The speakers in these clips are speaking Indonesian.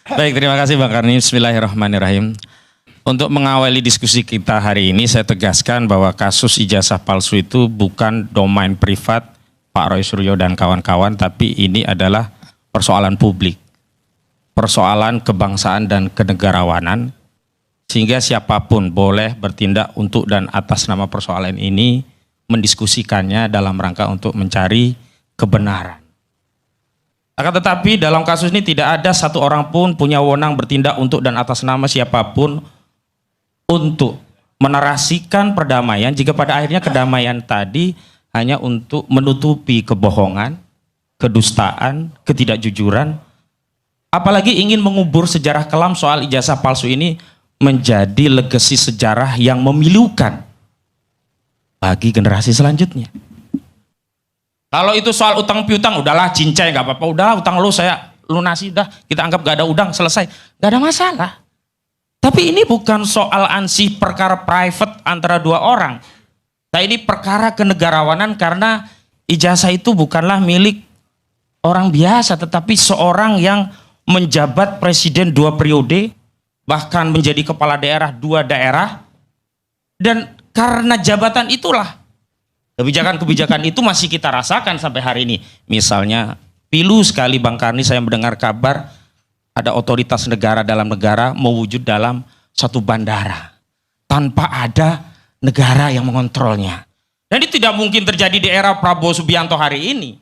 Baik, terima kasih Bang Karni. Bismillahirrahmanirrahim. Untuk mengawali diskusi kita hari ini, saya tegaskan bahwa kasus ijazah palsu itu bukan domain privat Pak Roy Suryo dan kawan-kawan, tapi ini adalah persoalan publik, persoalan kebangsaan dan kenegarawanan, sehingga siapapun boleh bertindak untuk dan atas nama persoalan ini, mendiskusikannya dalam rangka untuk mencari kebenaran. Akan tetapi dalam kasus ini tidak ada satu orang pun punya wewenang bertindak untuk dan atas nama siapapun untuk menarasikan perdamaian jika pada akhirnya kedamaian tadi hanya untuk menutupi kebohongan, kedustaan, ketidakjujuran, apalagi ingin mengubur sejarah kelam soal ijazah palsu ini menjadi legasi sejarah yang memilukan bagi generasi selanjutnya. Kalau itu soal utang piutang, udahlah cincai nggak apa-apa, udah utang lu saya lunasi, dah kita anggap gak ada udang, selesai, gak ada masalah. Tapi ini bukan soal ansih perkara private antara dua orang. Nah ini perkara kenegarawanan karena ijazah itu bukanlah milik orang biasa, tetapi seorang yang menjabat presiden 2 periode, bahkan menjadi kepala daerah 2 daerah, dan karena jabatan itulah kebijakan-kebijakan itu masih kita rasakan sampai hari ini. Misalnya, pilu sekali Bang Karni saya mendengar kabar ada otoritas negara dalam negara mewujud dalam satu bandara tanpa ada negara yang mengontrolnya. Dan itu tidak mungkin terjadi di era Prabowo Subianto hari ini.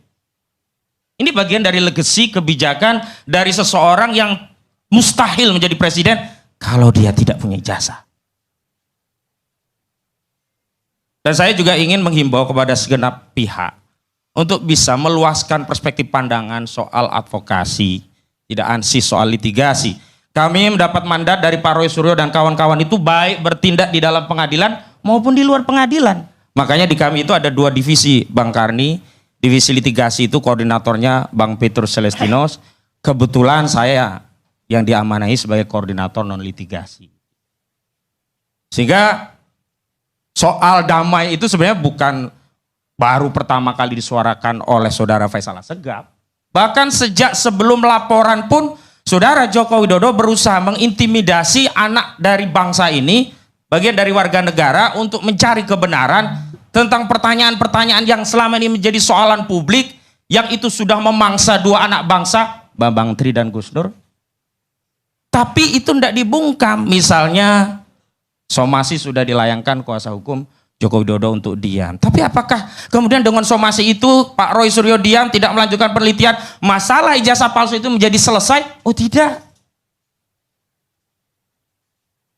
Ini bagian dari legasi kebijakan dari seseorang yang mustahil menjadi presiden kalau dia tidak punya ijazah. Dan saya juga ingin menghimbau kepada segenap pihak untuk bisa meluaskan perspektif pandangan soal advokasi, tidak ansih soal litigasi. Kami mendapat mandat dari Pak Roy Suryo dan kawan-kawan itu baik bertindak di dalam pengadilan maupun di luar pengadilan. Makanya di kami itu ada 2 divisi Bang Karni. Divisi litigasi itu koordinatornya Bang Petrus Celestinos. Kebetulan saya yang diamanahi sebagai koordinator non litigasi. Sehingga soal damai itu sebenarnya bukan baru pertama kali disuarakan oleh saudara Faisal Assegaf. Bahkan sejak sebelum laporan pun saudara Joko Widodo berusaha mengintimidasi anak dari bangsa ini, bagian dari warga negara, untuk mencari kebenaran tentang pertanyaan-pertanyaan yang selama ini menjadi soalan publik, yang itu sudah memangsa 2 anak bangsa, Bambang Tri dan Gus Dur. Tapi itu tidak dibungkam. Misalnya somasi sudah dilayangkan kuasa hukum Joko Widodo untuk diam. Tapi apakah kemudian dengan somasi itu Pak Roy Suryo diam, tidak melanjutkan penelitian, masalah ijazah palsu itu menjadi selesai? Oh tidak.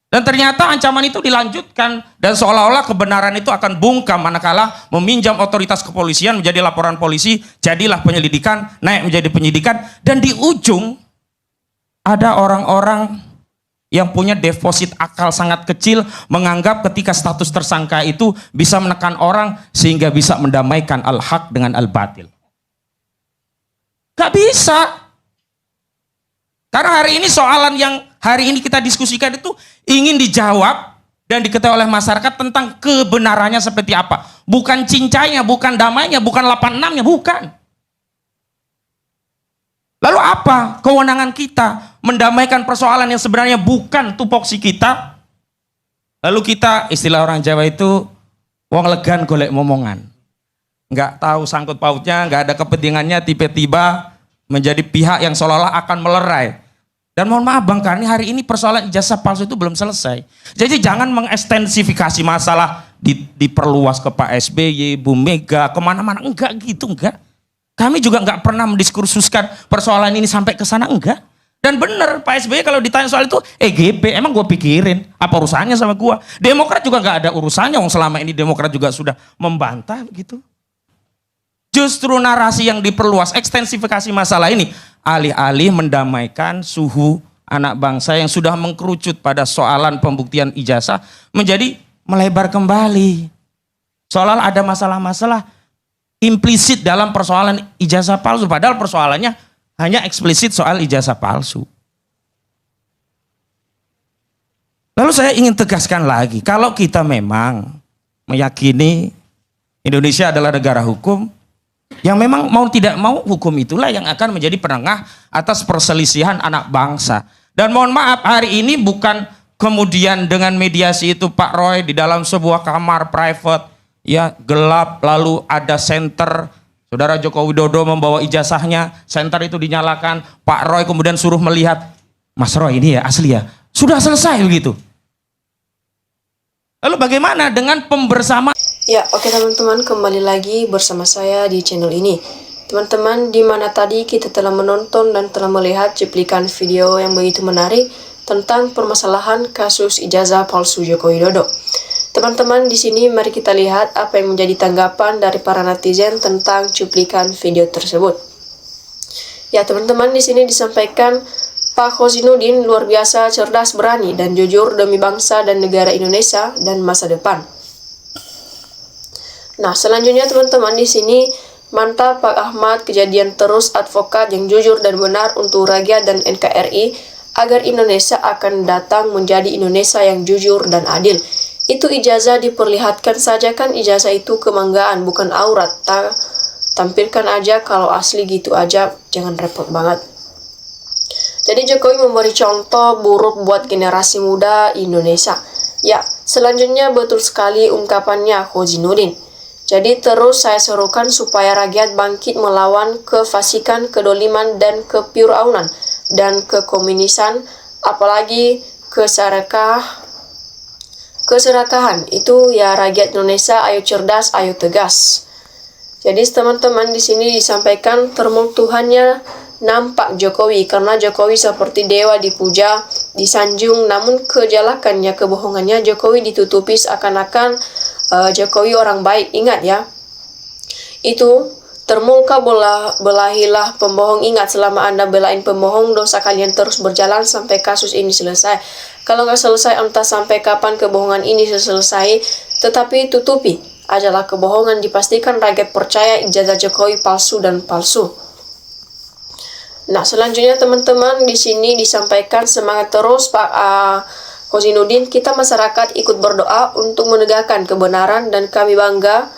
Dan ternyata ancaman itu dilanjutkan dan seolah-olah kebenaran itu akan bungkam manakala meminjam otoritas kepolisian menjadi laporan polisi, jadilah penyelidikan, naik menjadi penyidikan, dan di ujung ada orang-orang yang punya deposit akal sangat kecil menganggap ketika status tersangka itu bisa menekan orang sehingga bisa mendamaikan al-haq dengan al-batil. Gak bisa. Karena hari ini soalan yang hari ini kita diskusikan itu ingin dijawab dan diketahui oleh masyarakat tentang kebenarannya seperti apa. Bukan cincainya, bukan damainya, bukan 86-nya, bukan. Lalu apa kewenangan kita mendamaikan persoalan yang sebenarnya bukan tupoksi kita? Lalu kita, istilah orang Jawa itu, wong legan golek momongan. Nggak tahu sangkut pautnya, nggak ada kepentingannya, tiba-tiba menjadi pihak yang seolah-olah akan melerai. Dan mohon maaf Bang Karni, hari ini persoalan ijazah palsu itu belum selesai. Jadi jangan mengekstensifikasi masalah diperluas ke Pak SBY, Bu Mega, kemana-mana. Enggak gitu, enggak. Kami juga nggak pernah mendiskursuskan persoalan ini sampai ke sana, enggak. Dan benar Pak SBY kalau ditanya soal itu, EGB, emang gue pikirin apa urusannya sama gue? Demokrat juga nggak ada urusannya, selama ini Demokrat juga sudah membantah begitu. Justru narasi yang diperluas, ekstensifikasi masalah ini, alih-alih mendamaikan suhu anak bangsa yang sudah mengkerucut pada soalan pembuktian ijazah menjadi melebar kembali. Soal ada masalah-masalah implisit dalam persoalan ijazah palsu, padahal persoalannya hanya eksplisit soal ijazah palsu. Lalu saya ingin tegaskan lagi, kalau kita memang meyakini Indonesia adalah negara hukum, yang memang mau tidak mau hukum itulah yang akan menjadi penengah atas perselisihan anak bangsa. Dan mohon maaf, hari ini bukan kemudian dengan mediasi itu Pak Roy di dalam sebuah kamar private, ya gelap, lalu ada senter, Saudara Joko Widodo membawa ijazahnya, senter itu dinyalakan, Pak Roy kemudian suruh melihat, Mas Roy ini ya asli ya, sudah selesai begitu. Lalu bagaimana dengan pembersamaan? Ya, oke teman-teman, kembali lagi bersama saya di channel ini. Teman-teman, di mana tadi kita telah menonton dan telah melihat cuplikan video yang begitu menarik tentang permasalahan kasus ijazah palsu Joko Widodo. Teman-teman, di sini mari kita lihat apa yang menjadi tanggapan dari para netizen tentang cuplikan video tersebut. Ya, teman-teman, di sini disampaikan Pak Khozainuddin luar biasa cerdas, berani, dan jujur demi bangsa dan negara Indonesia dan masa depan. Nah, selanjutnya teman-teman, di sini mantap Pak Ahmad, kejadian terus advokat yang jujur dan benar untuk rakyat dan NKRI agar Indonesia akan datang menjadi Indonesia yang jujur dan adil. Itu ijazah diperlihatkan saja kan, ijazah itu kebanggaan bukan aurat. Tampilkan aja, kalau asli gitu aja, jangan repot banget. Jadi Jokowi memberi contoh buruk buat generasi muda Indonesia. Ya, selanjutnya betul sekali ungkapannya Khozainuddin. Jadi terus saya serukan supaya rakyat bangkit melawan kefasikan, kedoliman, dan kepiraunan, dan kekomunisan, apalagi keserakahan. Itu ya rakyat Indonesia, ayo cerdas, ayo tegas. Jadi teman-teman, di sini disampaikan termul-Tuhannya nampak Jokowi, karena Jokowi seperti dewa dipuja, disanjung, namun kejelekannya, kebohongannya Jokowi ditutupi seakan-akan Jokowi orang baik. Ingat ya, itu termulka belahilah pembohong. Ingat, selama Anda belain pembohong, dosa kalian terus berjalan sampai kasus ini selesai. Kalau nggak selesai, entah sampai kapan kebohongan ini selesai, tetapi tutupi ajalah kebohongan, dipastikan rakyat percaya ijazah Jokowi palsu dan palsu. Nah, selanjutnya teman-teman, di sini disampaikan semangat terus Pak Khozainuddin, kita masyarakat ikut berdoa untuk menegakkan kebenaran, dan kami bangga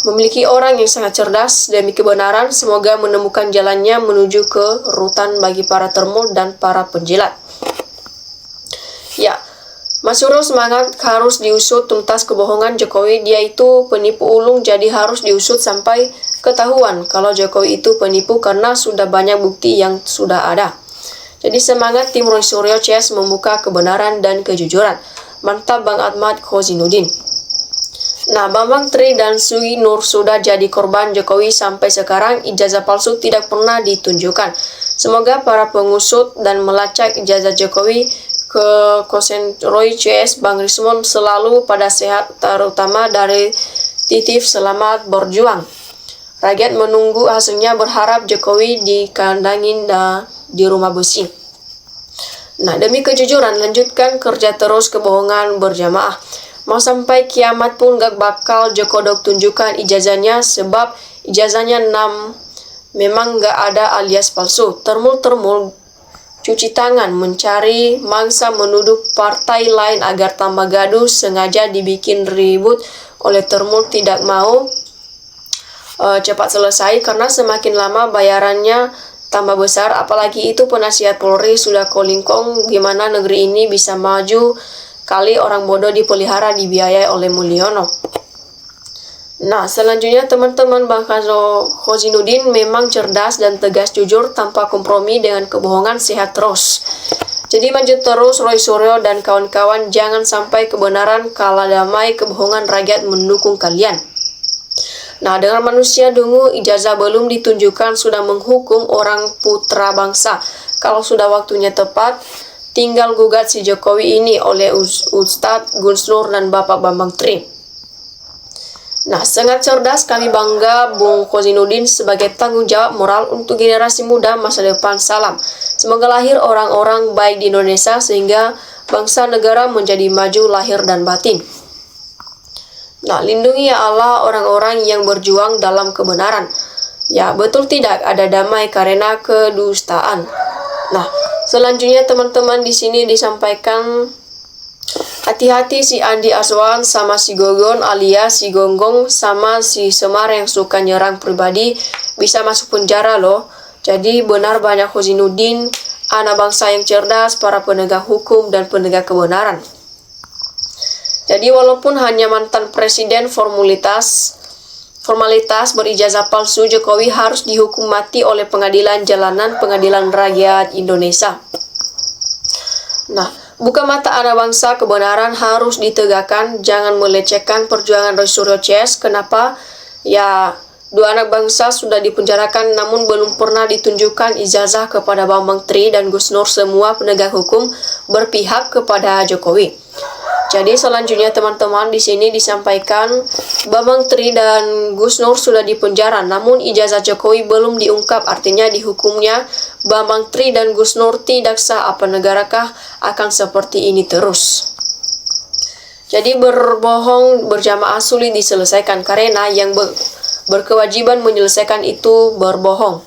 memiliki orang yang sangat cerdas demi kebenaran. Semoga menemukan jalannya menuju ke rutan bagi para termul dan para penjilat. Ya, Mas Suryo semangat, harus diusut tuntas kebohongan Jokowi. Dia itu penipu ulung, jadi harus diusut sampai ketahuan kalau Jokowi itu penipu, karena sudah banyak bukti yang sudah ada. Jadi semangat tim Roy Suryo CS membuka kebenaran dan kejujuran. Mantap Bang Ahmad Khozainuddin. Nah, Bambang Tri dan Sui Nur sudah jadi korban Jokowi sampai sekarang ijazah palsu tidak pernah ditunjukkan. Semoga para pengusut dan melacak ijazah Jokowi ke Kosen Roy CS Bang Rismon selalu pada sehat, terutama dari Titif selamat berjuang. Rakyat menunggu hasilnya, berharap Jokowi dikandangin di rumah besi. Nah, demi kejujuran, lanjutkan kerja terus kebohongan berjamaah. Mau sampai kiamat pun gak bakal Jokodok tunjukkan ijazahnya, sebab ijazahnya 6 memang gak ada alias palsu. Termul cuci tangan, mencari mangsa, menuduh partai lain agar tambah gaduh, sengaja dibikin ribut oleh termul, tidak mau cepat selesai karena semakin lama bayarannya tambah besar. Apalagi itu penasihat Polri sudah kolingkong, gimana negeri ini bisa maju, kali orang bodoh dipelihara dibiayai oleh Mulyono. Nah, selanjutnya teman-teman, Bang Khozainuddin memang cerdas dan tegas, jujur tanpa kompromi dengan kebohongan, sehat terus. Jadi maju terus Roy Suryo dan kawan-kawan, jangan sampai kebenaran kalah damai, kebohongan rakyat mendukung kalian. Nah, dengan manusia dungu, ijazah belum ditunjukkan sudah menghukum orang putra bangsa. Kalau sudah waktunya tepat, tinggal gugat si Jokowi ini oleh Ustadz Gus Nur dan Bapak Bambang Tri. Nah, sangat cerdas, kami bangga Bung Khozainuddin sebagai tanggung jawab moral untuk generasi muda masa depan. Salam. Semoga lahir orang-orang baik di Indonesia sehingga bangsa negara menjadi maju lahir dan batin. Nah, lindungi ya Allah orang-orang yang berjuang dalam kebenaran. Ya, betul tidak ada damai karena kedustaan. Nah, selanjutnya teman-teman, di sini disampaikan hati-hati si Andi Aswan sama si Gogon alias si Gonggong sama si Semar yang suka nyerang pribadi, bisa masuk penjara loh. Jadi benar banyak Khozainuddin anak bangsa yang cerdas, para penegak hukum dan penegak kebenaran. Jadi walaupun hanya mantan presiden formalitas berijazah palsu, Jokowi harus dihukum mati oleh pengadilan jalanan, pengadilan rakyat Indonesia. Nah, buka mata anak bangsa, kebenaran harus ditegakkan, jangan melecehkan perjuangan Roy Suryo CS. Kenapa? Ya, dua anak bangsa sudah dipenjarakan namun belum pernah ditunjukkan ijazah kepada Bambang Tri dan Gus Nur. Semua penegak hukum berpihak kepada Jokowi. Jadi selanjutnya teman-teman di sini disampaikan Bambang Tri dan Gus Nur sudah dipenjara namun ijazah Jokowi belum diungkap, artinya dihukumnya Bambang Tri dan Gus Nur tidak sah. Apa negarakah akan seperti ini terus? Jadi berbohong berjamaah sulit diselesaikan karena yang berkewajiban menyelesaikan itu berbohong.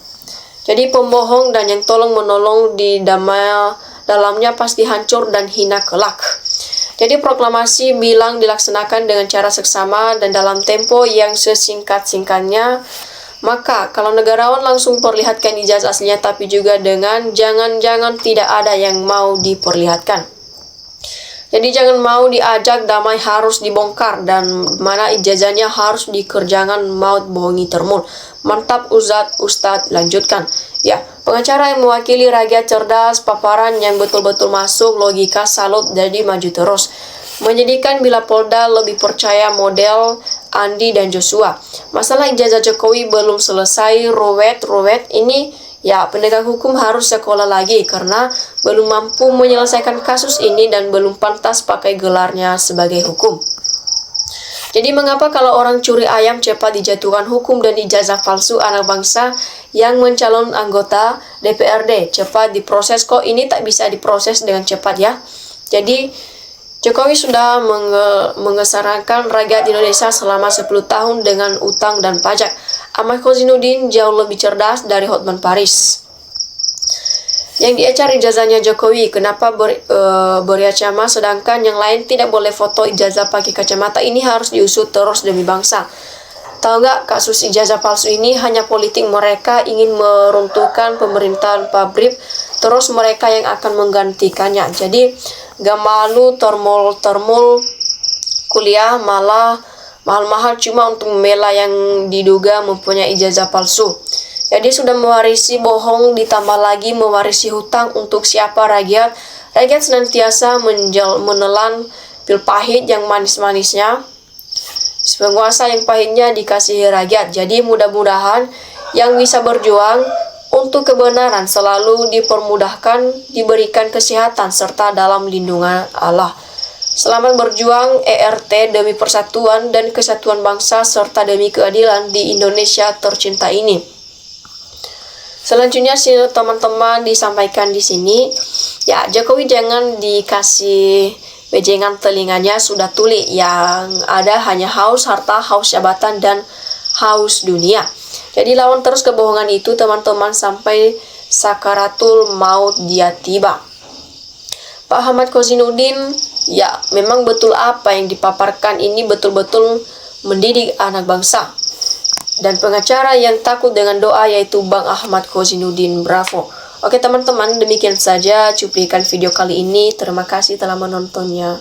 Jadi pembohong dan yang tolong menolong di dalamnya pasti hancur dan hina kelak. Jadi proklamasi bilang dilaksanakan dengan cara seksama dan dalam tempo yang sesingkat-singkatnya. Maka kalau negarawan langsung perlihatkan ijazah aslinya, tapi juga dengan jangan-jangan tidak ada yang mau diperlihatkan. Jadi jangan mau diajak damai harus dibongkar, dan mana ijazahnya harus dikerjangan maut bohongi termul. Mantap Ustadz lanjutkan. Ya, pengacara yang mewakili rakyat cerdas, paparan yang betul-betul masuk logika, salut, jadi maju terus. Menjadikan bila Polda lebih percaya model Andi dan Joshua. Masalah ijazah Jokowi belum selesai, ruwet ini. Ya, penegak hukum harus sekolah lagi karena belum mampu menyelesaikan kasus ini dan belum pantas pakai gelarnya sebagai hukum. Jadi mengapa kalau orang curi ayam cepat dijatuhkan hukum dan ijazah palsu anak bangsa yang mencalon anggota DPRD cepat diproses, kok ini tak bisa diproses dengan cepat ya? Jadi Jokowi sudah mengesarankan rakyat Indonesia selama 10 tahun dengan utang dan pajak. Ahmad Kozinudin jauh lebih cerdas dari Hotman Paris. Yang diecar ijazahnya Jokowi, kenapa berkacamata sedangkan yang lain tidak boleh foto ijazah pakai kacamata? Ini harus diusut terus demi bangsa. Tahu nggak, kasus ijazah palsu ini hanya politik, mereka ingin meruntuhkan pemerintahan pabrik, terus mereka yang akan menggantikannya. Jadi gak malu termul kuliah malah mahal-mahal cuma untuk membela yang diduga mempunyai ijazah palsu. Jadi sudah mewarisi bohong, ditambah lagi mewarisi hutang untuk siapa? Rakyat. Rakyat senantiasa menelan pil pahit yang manis-manisnya. Penguasa yang pahitnya dikasihi rakyat. Jadi mudah-mudahan yang bisa berjuang untuk kebenaran selalu dipermudahkan, diberikan kesehatan serta dalam lindungan Allah. Selamat berjuang ERT demi persatuan dan kesatuan bangsa serta demi keadilan di Indonesia tercinta ini. Selanjutnya teman-teman disampaikan di sini, ya Jokowi jangan dikasih bejengan telinganya, sudah tuli, yang ada hanya haus harta, haus jabatan dan haus dunia. Jadi lawan terus kebohongan itu teman-teman sampai sakaratul maut dia tiba. Pak Ahmad Kozinudin, ya memang betul apa yang dipaparkan ini betul-betul mendidik anak bangsa. Dan pengacara yang takut dengan doa yaitu Bang Ahmad Kozinudin, bravo. Oke teman-teman, demikian saja cuplikan video kali ini. Terima kasih telah menontonnya.